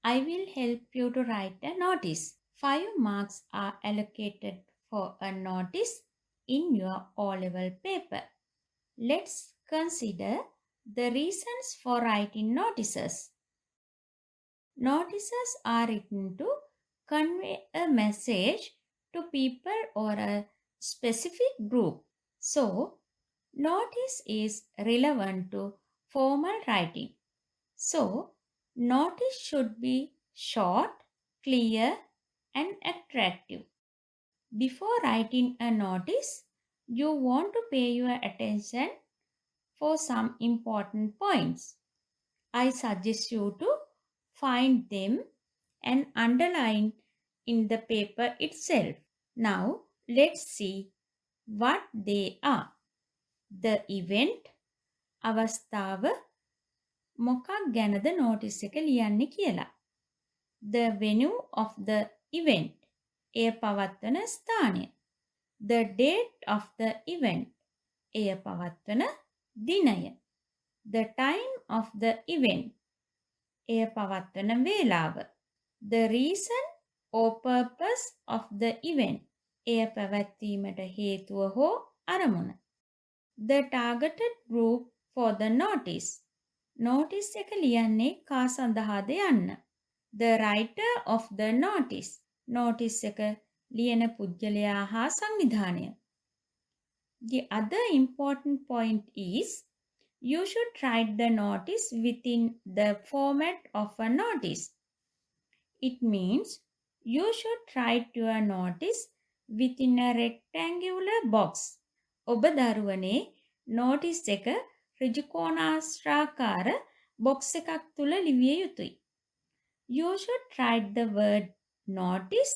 I will help you to write a notice. 5 marks are allocated for a notice in your O-level paper. Let's consider the reasons for writing notices. Notices are written to convey a message to people or a specific group. So, notice is relevant to formal writing. So, notice should be short, clear, and attractive. Before writing a notice, you want to pay your attention for some important points. I suggest you to find them and underline in the paper itself. Now, let's see what they are. The event, අවස්ථාව, මොකක් ගැනද notice එක ලියන්නේ කියලා. The venue of the event, එය පවත්වන ස්ථානය. The date of the event, එය පවත්වන දිනය. The time of the event, එය පවත්වන වේලාව. The reason or purpose of the event, එය පැවැත්වීමට හේතුව හෝ අරමුණ. The targeted group for the notice, notice එක ලියන්නේ කා සඳහාද යන්න. The writer of the notice, notice එක ලියන පුද්ගලයා හා සංවිධානය. The other important point is, you should write the notice within the format of a notice. It means you should write your notice within a rectangular box. ඔබ දරුවනේ notice එක ඍජුකෝණාශ්‍රාකාර box එකක් තුල ලිවිය යුතුයි. You should write the word notice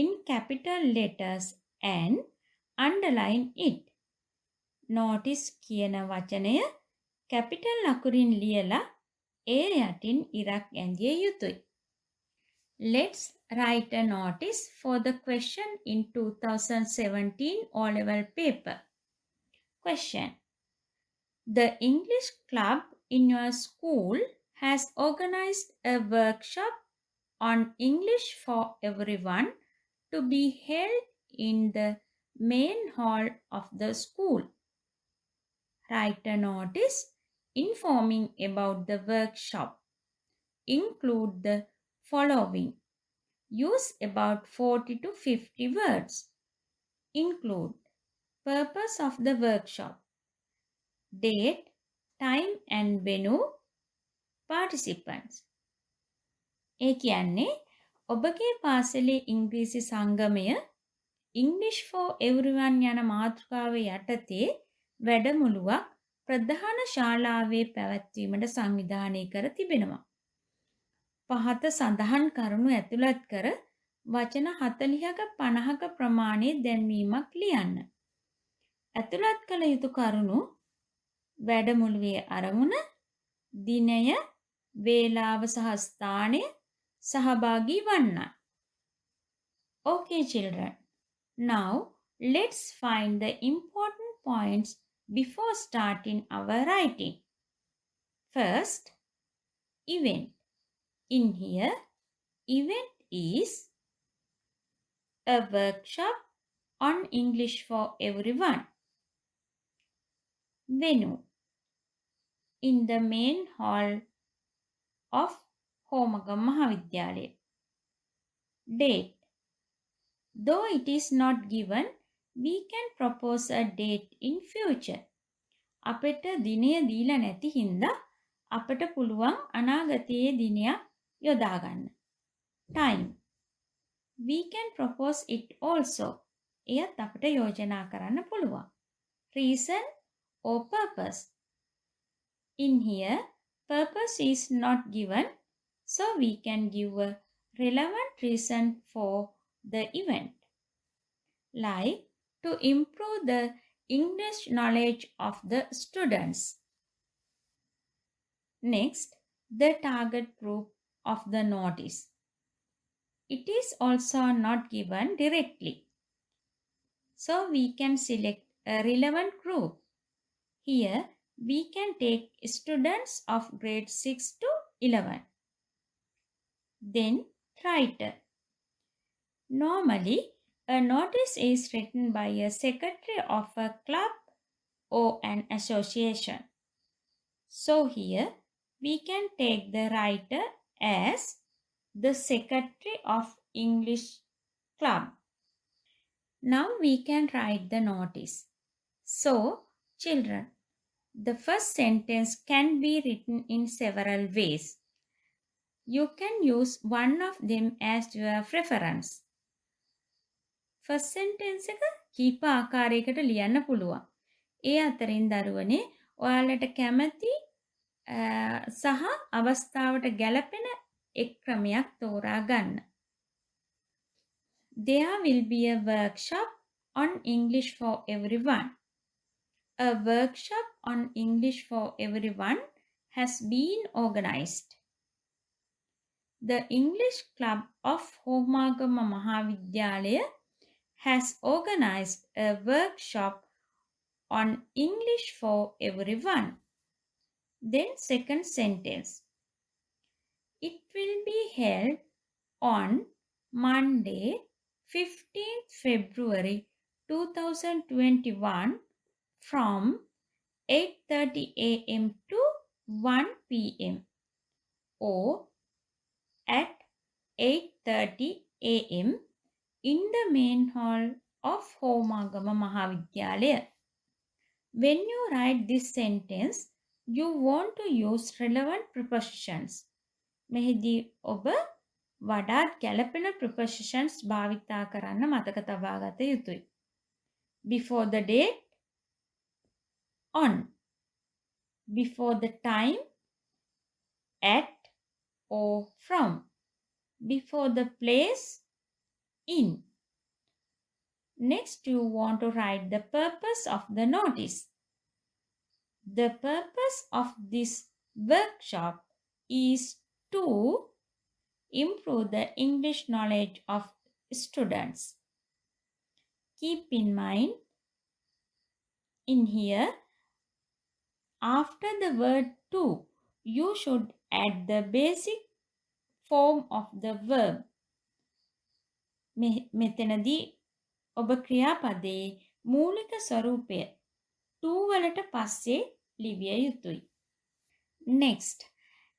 in capital letters and underline it. Notice කියන වචනය capital අකුරින් ලියලා ඒ යටින් ඉරක් ඇඳිය යුතුයි. Let's write a notice for the question in 2017 O-level paper. Question. The English club in your school has organized a workshop on English for everyone to be held in the main hall of the school. Write a notice informing about the workshop. Include the following. Use about 40 to 50 words. Include purpose of the workshop, date, time and venue, participants. ඒ කියන්නේ ඔබගේ පාසලේ ඉංග්‍රීසි සංගමය English for everyone යන මාතෘකාව යටතේ වැඩමුළුවක් ප්‍රධාන ශාලාවේ පැවැත්වීමට සංවිධානය කර තිබෙනවා. පහත සඳහන් කරුණු ඇතුළත් කර වචන 40ක 50ක ප්‍රමාණයේ දැන්වීමක් ලියන්න. ඇතුළත් කළ යුතු කරුණු වැඩමුළුවේ අරමුණ, දිනය, වේලාව සහ ස්ථානය, සහභාගී වන්න. Okay children, now let's find the important points before starting our writing. First, event. In here, event is a workshop on English for everyone. Venue. In the main hall of Homagam Mahavidyalaya. Date. Though it is not given, we can propose a date in future. අපට දිනය දීලා නැති හින්දා අපට පුළුවන් අනාගතයේ දිනයක් යොදා ගන්න. Time. We can propose it also. එයත් අපට යෝජනා කරන්න පුළුවන්. Reason or purpose. In here, purpose is not given, so we can give a relevant reason for the event. Like to improve the English knowledge of the students. Next, the target group of the notice. It is also not given directly, so we can select a relevant group. Here, we can take students of grade 6 to 11. then writer. Normally, a notice is written by a secretary of a club or an association. So here we can take the writer as the secretary of English club. Now we can write the notice. So, children, the first sentence can be written in several ways. You can use one of them as your reference. First sentence එක කීප ආකාරයකට ලියන්න පුළුවන්. ඒ අතරින් දරුවනේ ඔයාලට කැමති සහ අවස්ථාවට ගැලපෙන එක් ක්‍රමයක් තෝරා ගන්න. There will be a workshop on English for everyone. A workshop on English for everyone has been organized. The English Club of Homagama Mahavidyalaya has organized a workshop on English for everyone. Then second sentence. It will be held on Monday, 15th February 2021 from 8:30 a.m. to 1 p.m. or at 8:30 a.m. in the main hall of Homagama Mahavidyalaya. When you write this sentence, you want to use relevant prepositions. මෙහිදී ඔබ වඩාත් ගැළපෙන prepositions භාවිතා කරන්න මතක තබා ගත යුතුයි. Before the date, on. Before the time, at or from. Before the place, in. Next, you want to write the purpose of the notice. The purpose of this workshop is to improve the English knowledge of students. Keep in mind, in here, after the word to, you should add the basic form of the verb. මෙතනදී ඔබ ක්‍රියාපදයේ මූලික ස්වරූපය to වලට පස්සේ ලිවිය යුතුයි. Next,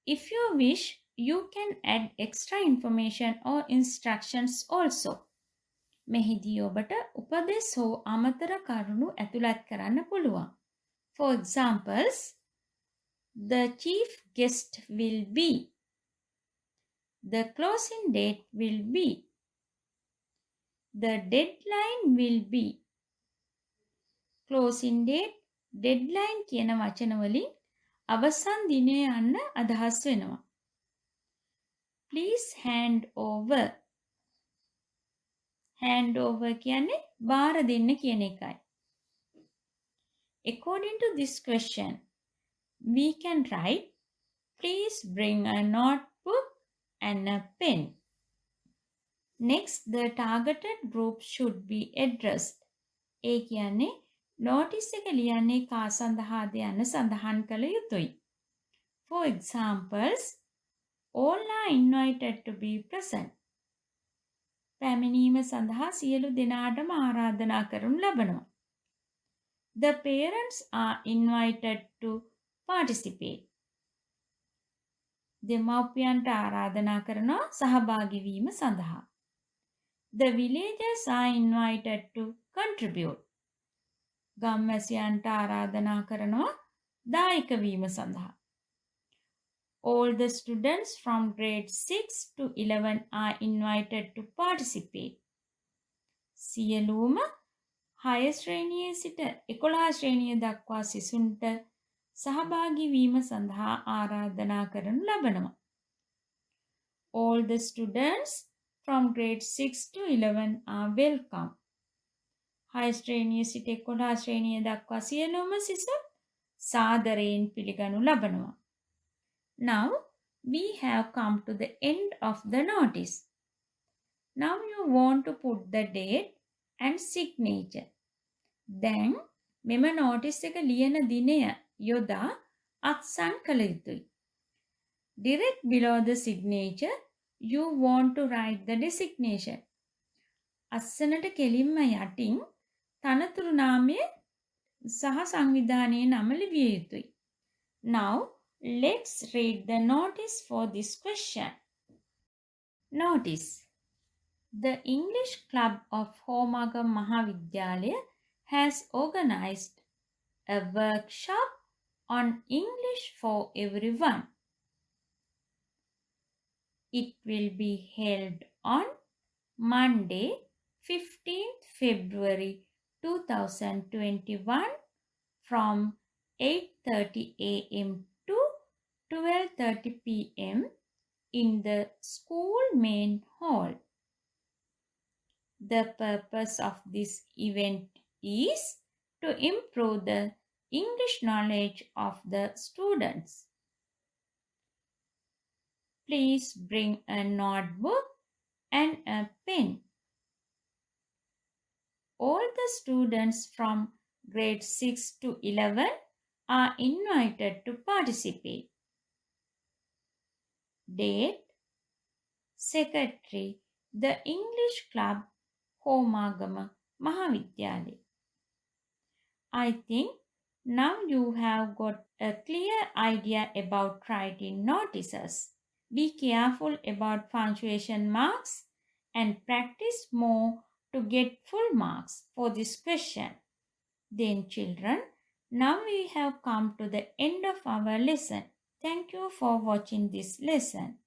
if you wish, you can add extra information or instructions also. මෙහිදී ඔබට උපදෙස් හෝ අමතර කරුණු ඇතුළත් කරන්න පුළුවන්. For examples, the chief guest will be. The closing date will be. The deadline will be. Closing date, deadline කියන වචන වලින් අවසන් දිනය යන්න අදහස් වෙනවා. Please hand over. Hand over කියන්නේ බාර දෙන්න කියන එකයි. According to this question, we can write, please bring a notebook and a pen. Next, the targeted group should be addressed. ඒ කියන්නේ notice එක ලියන්නේ කා සඳහාද යන්න සඳහන් කළ යුතුයි. For examples, all are invited to be present. පැමිණීම සඳහා සියලු දෙනාටම ආරාධනා කරනු ලබනවා. The parents are invited to participate. දෙමාපියන්ට ආරාධනා කරනවා සහභාගී වීම සඳහා. The villagers are invited to contribute. ගම්වැසියන්ට ආරාධනා කරනවා දායක වීම සඳහා. All the students from grade 6 to 11 are invited to participate. සියලුම 6 ශ්‍රේණියේ සිට 11 ශ්‍රේණිය දක්වා සිසුන්ට සහභාගී වීම සඳහා ආරාධනා කරනු ලබනවා. All the students from grade 6 to 11 are welcome. 6 ශ්‍රේණිය සිට 11 ශ්‍රේණිය දක්වා සියලුම සිසුන් සාදරයෙන් පිළිගනු ලබනවා. Now we have come to the end of the notice. Now you want to put the date and signature. Then මෙම notice එක ලියන දිනය යොදා අත්සන් කළ යුතුයි. Direct below the signature, you want to write the designation. අස්සනට කෙලින්ම යටින් තනතුරු නාමය සහ සංවිධානයේ නම ලිවිය යුතුයි. Now, let's read the notice for this question. Notice. The English Club of Homagam Mahavidyalaya has organized a workshop on English for everyone. It will be held on Monday, 15th February 2021 from 8:30 a.m. to 12:30 p.m. in the school main hall. The purpose of this event is to improve the English knowledge of the students. Please bring a notebook and a pen. All the students from grade 6 to 11 are invited to participate. Date, Secretary, the English Club, Homagama Mahavidyalaya. I think now you have got a clear idea about writing notices. Be careful about punctuation marks and practice more to get full marks for this question. Then children, now we have come to the end of our lesson. Thank you for watching this lesson.